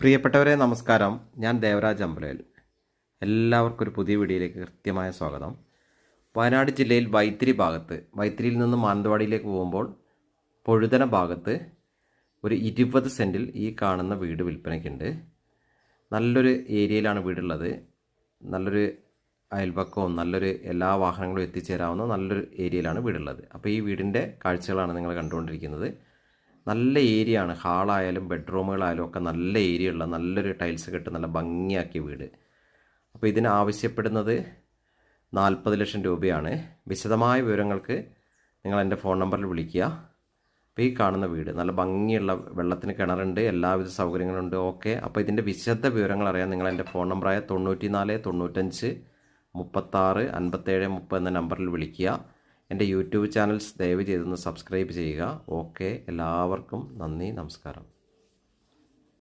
പ്രിയപ്പെട്ടവരെ നമസ്കാരം. ഞാൻ ദേവരാജ് അമ്പലയിൽ. എല്ലാവർക്കും ഒരു പുതിയ വീഡിയോയിലേക്ക് കൃത്യമായ സ്വാഗതം. വയനാട് ജില്ലയിൽ വൈത്തിരിയിൽ നിന്ന് മാനന്തവാടിയിലേക്ക് പോകുമ്പോൾ പൊഴുതന ഭാഗത്ത് ഒരു 20 സെൻറ്റിൽ ഈ കാണുന്ന വീട് വിൽപ്പനയ്ക്കുണ്ട്. നല്ലൊരു ഏരിയയിലാണ് വീടുള്ളത്. നല്ലൊരു അയൽപക്കവും നല്ലൊരു എല്ലാ വാഹനങ്ങളും എത്തിച്ചേരാവുന്ന നല്ലൊരു ഏരിയയിലാണ് വീടുള്ളത്. അപ്പോൾ ഈ വീടിൻ്റെ കാഴ്ചകളാണ് നിങ്ങൾ കണ്ടുകൊണ്ടിരിക്കുന്നത്. നല്ല ഏരിയ ആണ്. ഹാളായാലും ബെഡ്റൂമുകളായാലും ഒക്കെ നല്ല ഏരിയ ഉള്ള നല്ലൊരു ടൈൽസ് കെട്ട് നല്ല ഭംഗിയാക്കിയ വീട്. അപ്പോൾ ഇതിന് ആവശ്യപ്പെടുന്നത് 40 ലക്ഷം രൂപയാണ്. വിശദമായ വിവരങ്ങൾക്ക് നിങ്ങൾ എൻ്റെ ഫോൺ നമ്പറിൽ വിളിക്കുക. അപ്പോൾ ഈ കാണുന്ന വീട് നല്ല ഭംഗിയുള്ള, വെള്ളത്തിന് കിണറുണ്ട്, എല്ലാവിധ സൗകര്യങ്ങളുണ്ട്. ഓക്കെ. അപ്പോൾ ഇതിൻ്റെ വിശദ വിവരങ്ങൾ അറിയാൻ നിങ്ങൾ എൻ്റെ ഫോൺ നമ്പറായ 94 95 36 57 30 എന്ന നമ്പറിൽ വിളിക്കുക. എൻ്റെ യൂട്യൂബ് ചാനൽസ് ദയവ് ചെയ്തൊന്ന് സബ്സ്ക്രൈബ് ചെയ്യുക. ഓക്കെ. എല്ലാവർക്കും നന്ദി, നമസ്കാരം.